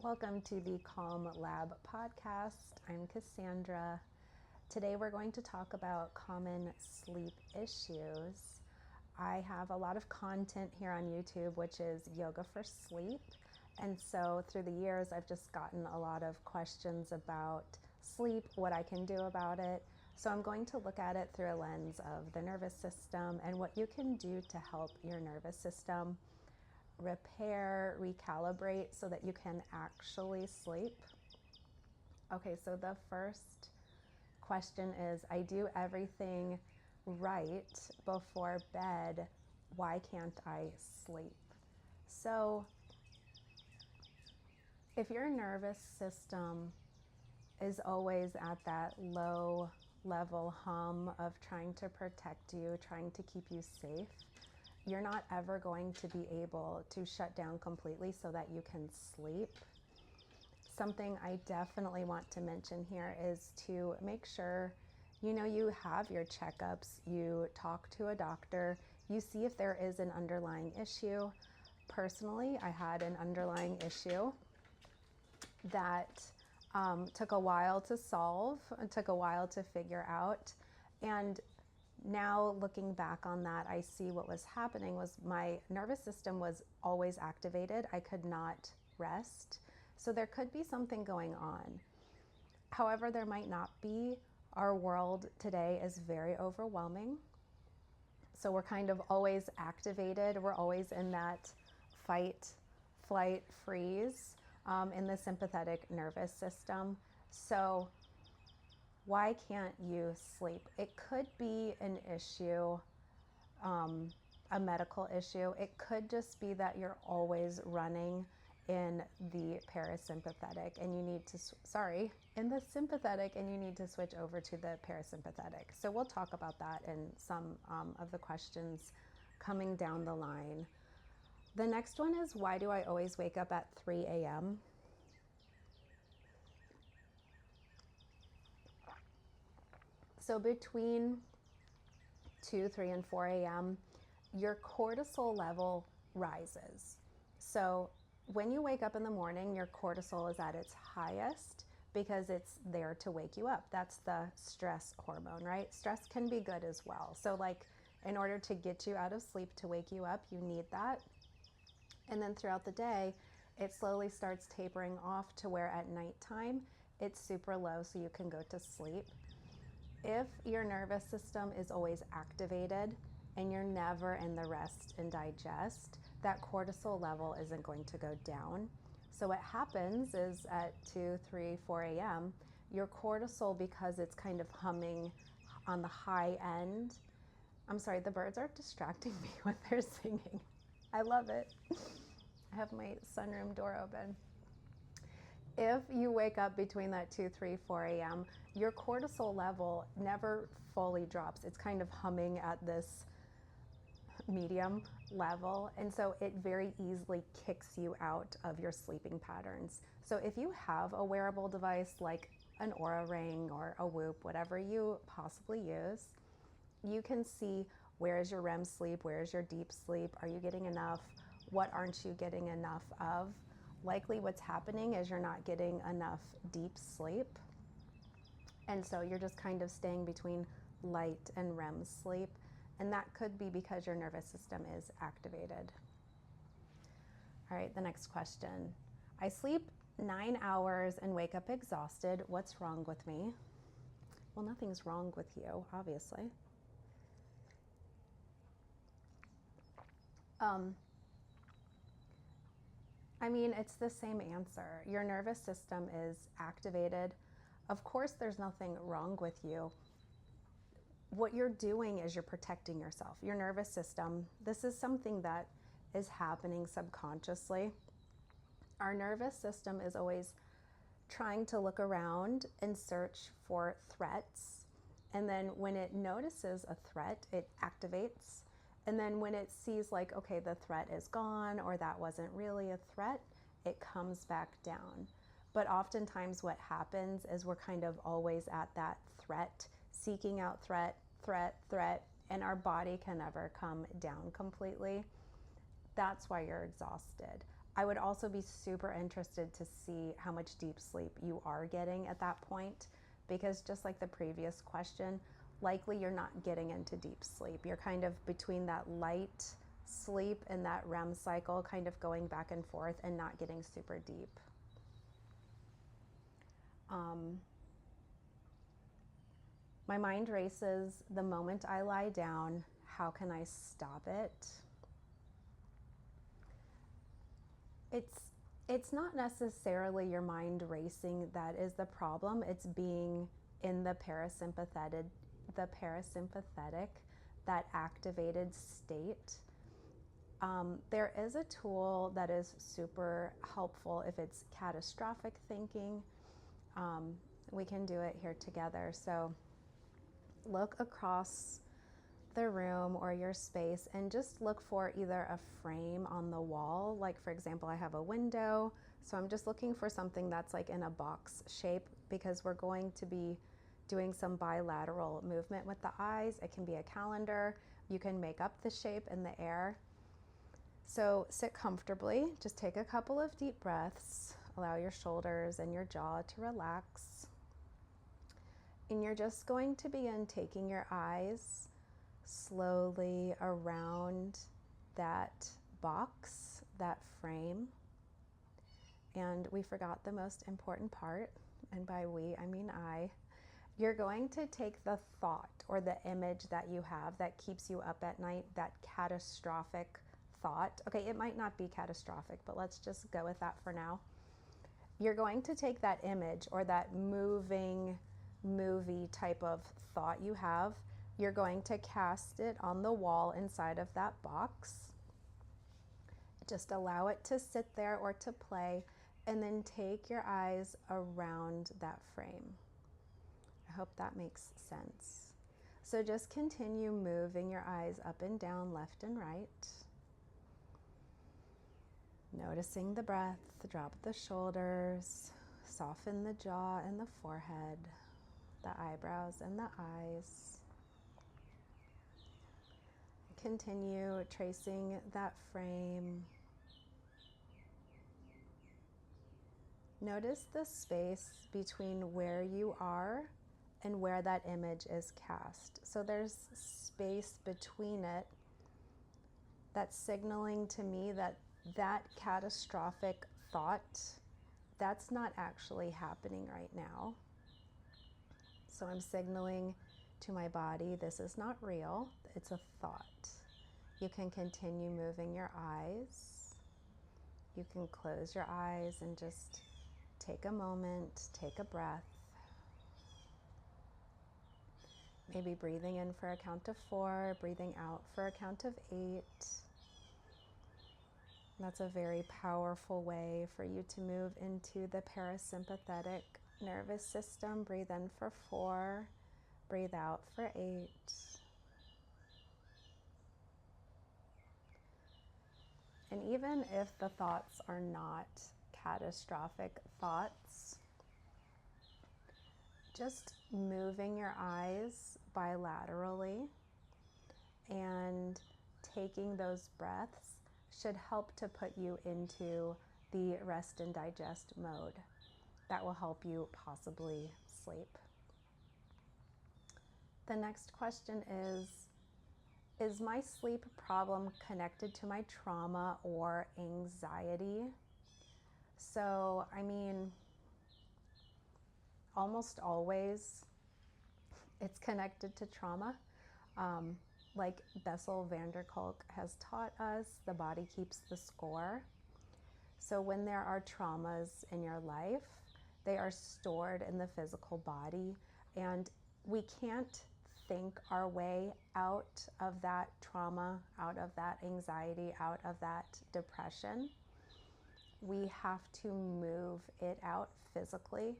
Welcome to the Calm Lab podcast. I'm Cassandra. Today we're going to talk about common sleep issues. I have a lot of content here on YouTube, which is yoga for sleep. And so through the years, I've just gotten a lot of questions about sleep, what I can do about it. So I'm going to look at it through a lens of the nervous system and what you can do to help your nervous system repair, recalibrate so that you can actually sleep. Okay, so the first question is, I do everything right before bed. Why can't I sleep? So if your nervous system is always at that low level hum of trying to protect you, trying to keep you safe, you're not ever going to be able to shut down completely so that you can sleep. Something I definitely want to mention here is to make sure you have your checkups, you talk to a doctor, you see if there is an underlying issue. Personally, I had an underlying issue that took a while to solve, it took a while to figure out. And now looking back on that, I see what was happening was my nervous system was always activated. I could not rest. So there could be something going on. However, there might not be. Our world today is very overwhelming. So we're kind of always activated. We're always in that fight, flight, freeze in the sympathetic nervous system. So why can't you sleep? It could be an issue, a medical issue. It could just be that you're always running in the parasympathetic and you need to, in the sympathetic and you need to switch over to the parasympathetic. So we'll talk about that in some of the questions coming down the line. The next one is, why do I always wake up at 3 a.m.? So between 2, 3, and 4 a.m., your cortisol level rises. So when you wake up in the morning, your cortisol is at its highest because it's there to wake you up. That's the stress hormone, right? Stress can be good as well. So in order to get you out of sleep, to wake you up, you need that. And then throughout the day, it slowly starts tapering off to where at nighttime, it's super low so you can go to sleep. If your nervous system is always activated and you're never in the rest and digest, that cortisol level isn't going to go down. So what happens is at 2, 3, 4 a.m., your cortisol, because it's kind of humming on the high end. I'm sorry, the birds are distracting me when they're singing. I love it. I have my sunroom door open. If you wake up between that 2, 3, 4 a.m., your cortisol level never fully drops. It's kind of humming at this medium level. And so it very easily kicks you out of your sleeping patterns. So if you have a wearable device like an Oura Ring or a Whoop, whatever you possibly use, you can see, where is your REM sleep? Where is your deep sleep? Are you getting enough? What aren't you getting enough of? Likely what's happening is you're not getting enough deep sleep. And so you're just kind of staying between light and REM sleep. And that could be because your nervous system is activated. All right, the next question. I sleep 9 hours and wake up exhausted. What's wrong with me? Well, nothing's wrong with you, obviously. It's the same answer. Your nervous system is activated. Of course, there's nothing wrong with you. What you're doing is you're protecting yourself. Your nervous system, this is something that is happening subconsciously. Our nervous system is always trying to look around and search for threats. And then when it notices a threat, it activates. And then when it sees okay, the threat is gone or that wasn't really a threat, it comes back down. But oftentimes what happens is we're kind of always at that threat, seeking out threat, and our body can never come down completely. That's why you're exhausted. I would also be super interested to see how much deep sleep you are getting at that point, because just like the previous question, likely you're not getting into deep sleep. You're kind of between that light sleep and that REM cycle, kind of going back and forth and not getting super deep. My mind races the moment I lie down. How can I stop it? It's not necessarily your mind racing that is the problem. It's being in the parasympathetic, that activated state. There is a tool that is super helpful if it's catastrophic thinking. We can do it here together. So look across the room or your space and just look for either a frame on the wall. Like for example, I have a window, so I'm just looking for something that's like in a box shape, because we're going to be doing some bilateral movement with the eyes. It can be a calendar. You can make up the shape in the air. So sit comfortably, just take a couple of deep breaths, allow your shoulders and your jaw to relax. And you're just going to begin taking your eyes slowly around that box, that frame. And we forgot the most important part, and by we, I mean I. You're going to take the thought or the image that you have that keeps you up at night, that catastrophic thought. Okay, it might not be catastrophic, but let's just go with that for now. You're going to take that image or that moving movie type of thought you have. You're going to cast it on the wall inside of that box. Just allow it to sit there or to play, and then take your eyes around that frame. I hope that makes sense. So just continue moving your eyes up and down, left and right. Noticing the breath, drop the shoulders, soften the jaw and the forehead, the eyebrows and the eyes. Continue tracing that frame. Notice the space between where you are and where that image is cast. So there's space between it that's signaling to me that that catastrophic thought, that's not actually happening right now. So I'm signaling to my body, this is not real, it's a thought. You can continue moving your eyes. You can close your eyes and just take a moment, take a breath. Maybe breathing in for a count of 4, breathing out for a count of 8. That's a very powerful way for you to move into the parasympathetic nervous system. Breathe in for 4, breathe out for 8. And even if the thoughts are not catastrophic thoughts, just moving your eyes bilaterally and taking those breaths should help to put you into the rest and digest mode. That will help you possibly sleep. The next question is my sleep problem connected to my trauma or anxiety? So, I mean, almost always it's connected to trauma. Like Bessel van der Kolk has taught us, the body keeps the score. So when there are traumas in your life, they are stored in the physical body, and we can't think our way out of that trauma, out of that anxiety, out of that depression. We have to move it out physically.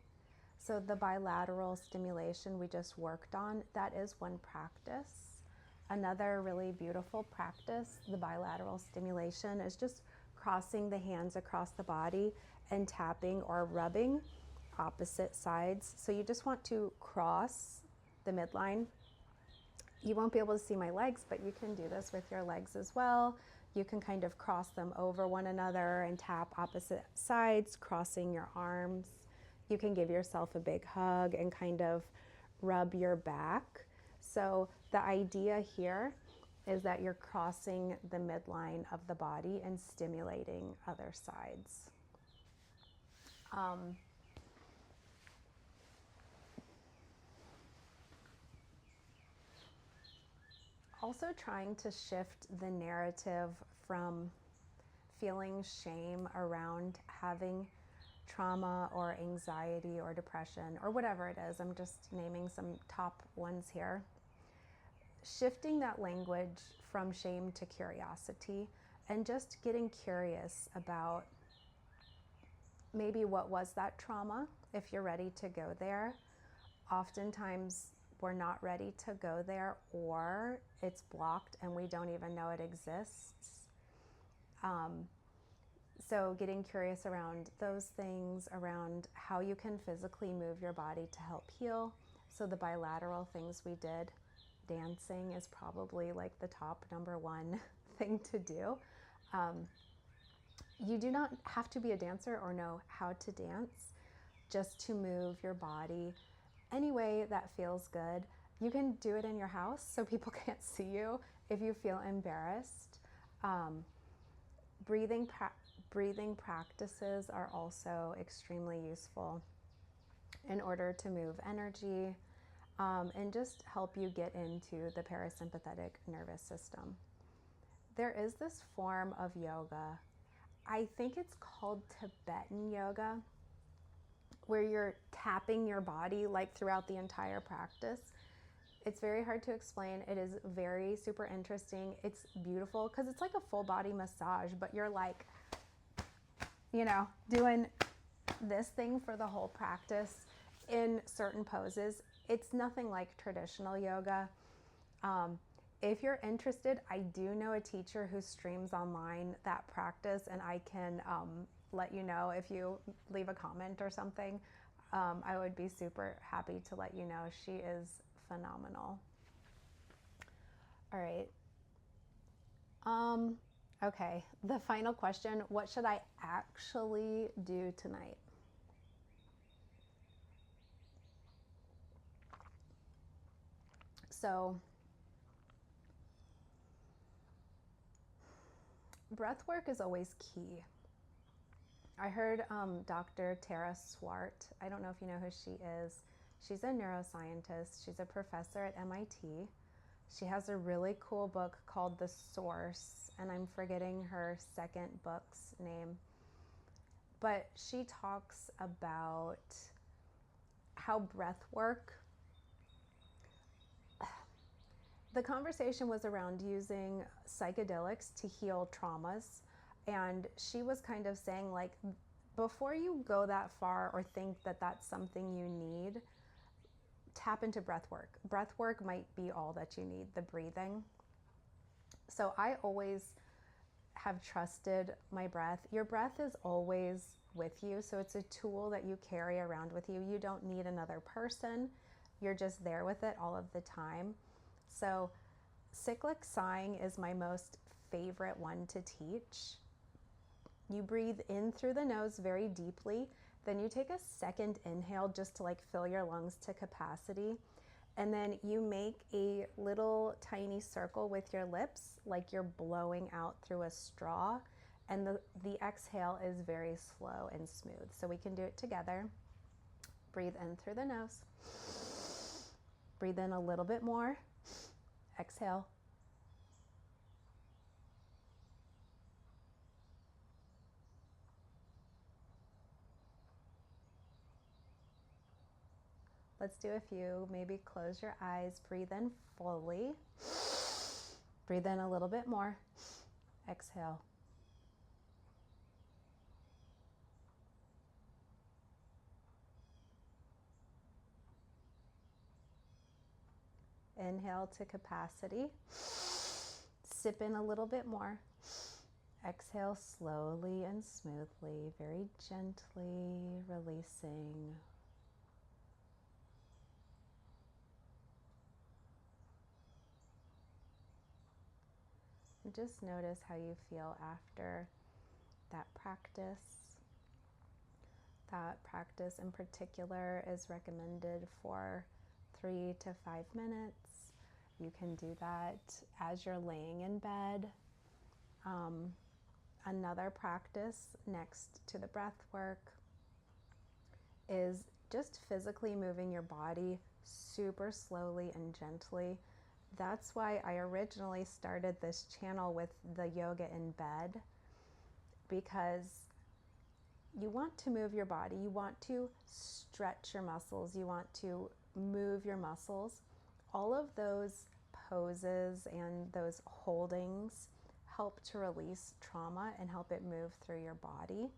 So the bilateral stimulation we just worked on, that is one practice. Another really beautiful practice, the bilateral stimulation, is just crossing the hands across the body and tapping or rubbing opposite sides. So you just want to cross the midline. You won't be able to see my legs, but you can do this with your legs as well. You can kind of cross them over one another and tap opposite sides, crossing your arms. You can give yourself a big hug and kind of rub your back. So the idea here is that you're crossing the midline of the body and stimulating other sides. Also trying to shift the narrative from feeling shame around having trauma or anxiety or depression or whatever it is. I'm just naming some top ones here. Shifting that language from shame to curiosity and just getting curious about maybe what was that trauma, if you're ready to go there. Oftentimes we're not ready to go there, or it's blocked and we don't even know it exists. So getting curious around those things, around how you can physically move your body to help heal. So the bilateral things we did, dancing is probably like the top #1 thing to do. You do not have to be a dancer or know how to dance just to move your body any way that feels good. You can do it in your house so people can't see you if you feel embarrassed. Breathing practices are also extremely useful in order to move energy and just help you get into the parasympathetic nervous system. There is this form of yoga, I think it's called Tibetan yoga, where you're tapping your body like throughout the entire practice. It's very hard to explain. It is very super interesting. It's beautiful because it's like a full body massage, but you're like, you know, doing this thing for the whole practice in certain poses. It's nothing like traditional yoga. If you're interested, I do know a teacher who streams online that practice, and I can let you know if you leave a comment or something. I would be super happy to let you know. She is phenomenal. All right. Okay, the final question, what should I actually do tonight? So, breath work is always key. I heard Dr. Tara Swart, I don't know if you know who she is. She's a neuroscientist. She's a professor at MIT. She has a really cool book called The Source, and I'm forgetting her second book's name. But she talks about how breath work, the conversation was around using psychedelics to heal traumas. And she was kind of saying, like, before you go that far or think that that's something you need, tap into breath work. Breath work might be all that you need, the breathing. So I always have trusted my breath. Your breath is always with you, so it's a tool that you carry around with you. You don't need another person. You're just there with it all of the time. So cyclic sighing is my most favorite one to teach. You breathe in through the nose very deeply. Then you take a second inhale just to like fill your lungs to capacity. And then you make a little tiny circle with your lips like you're blowing out through a straw. And the exhale is very slow and smooth. So we can do it together. Breathe in through the nose. Breathe in a little bit more. Exhale. Let's do a few. Maybe close your eyes. Breathe in fully. Breathe in a little bit more. Exhale. Inhale to capacity. Sip in a little bit more. Exhale slowly and smoothly, very gently releasing. just notice how you feel after that practice. That practice in particular is recommended for 3 to 5 minutes. You can do that as you're laying in bed. Another practice next to the breath work is just physically moving your body super slowly and gently. That's why I originally started this channel with the yoga in bed, because you want to move your body, you want to stretch your muscles, you want to move your muscles. All of those poses and those holdings help to release trauma and help it move through your body.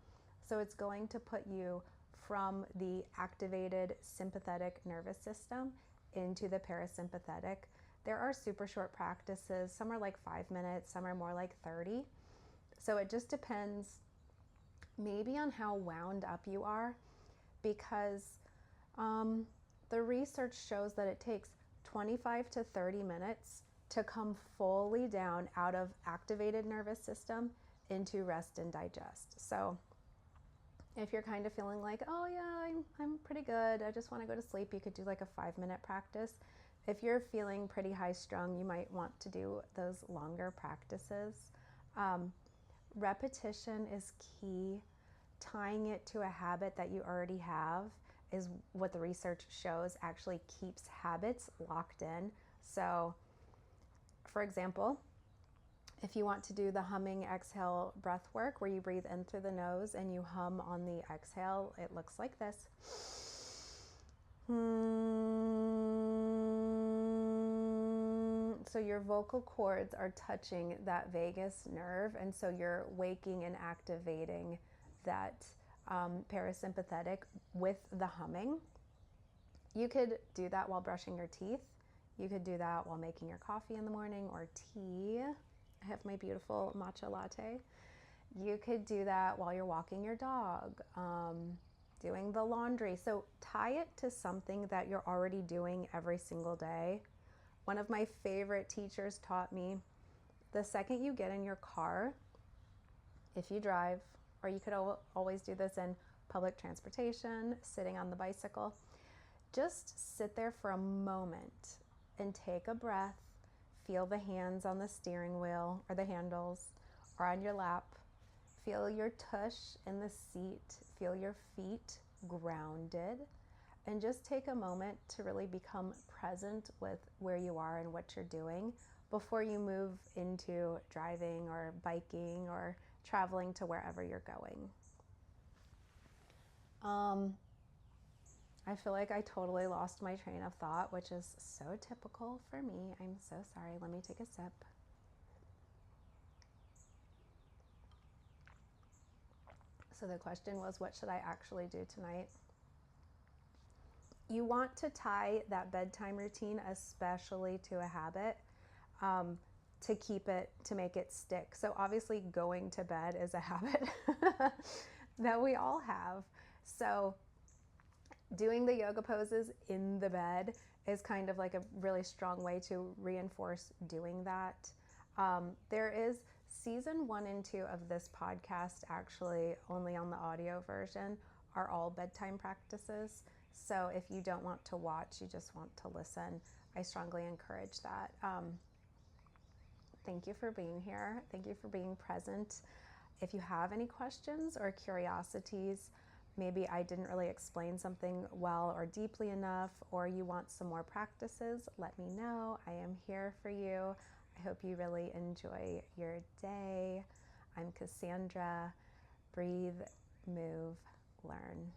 So it's going to put you from the activated sympathetic nervous system into the parasympathetic. There are super short practices. Some are like 5 minutes, some are more like 30. So it just depends maybe on how wound up you are, because the research shows that it takes 25 to 30 minutes to come fully down out of activated nervous system into rest and digest. So if you're kind of feeling like, oh yeah, I'm pretty good, I just want to go to sleep, you could do like a 5-minute practice. If you're feeling pretty high strung, you might want to do those longer practices. Repetition is key. Tying it to a habit that you already have is what the research shows actually keeps habits locked in. So for example, if you want to do the humming exhale breath work where you breathe in through the nose and you hum on the exhale, it looks like this. So your vocal cords are touching that vagus nerve, and so you're waking and activating that parasympathetic with the humming. You could do that while brushing your teeth. You could do that while making your coffee in the morning or tea. I have my beautiful matcha latte. You could do that while you're walking your dog, doing the laundry. So tie it to something that you're already doing every single day. One of my favorite teachers taught me, the second you get in your car, if you drive, or you could always do this in public transportation, sitting on the bicycle, just sit there for a moment and take a breath. Feel the hands on the steering wheel or the handles or on your lap. Feel your tush in the seat. Feel your feet grounded. And just take a moment to really become present with where you are and what you're doing before you move into driving or biking or traveling to wherever you're going. I feel like I totally lost my train of thought, which is so typical for me. I'm so sorry. Let me take a sip. So the question was, what should I actually do tonight? You want to tie that bedtime routine, especially to a habit, to keep it, to make it stick. So obviously going to bed is a habit that we all have. So doing the yoga poses in the bed is kind of like a really strong way to reinforce doing that. There is season 1 and 2 of this podcast, actually only on the audio version, are all bedtime practices. So if you don't want to watch, you just want to listen, I strongly encourage that. Thank you for being here. Thank you for being present. If you have any questions or curiosities, maybe I didn't really explain something well or deeply enough, or you want some more practices, let me know. I am here for you. I hope you really enjoy your day. I'm Cassandra. Breathe, move, learn.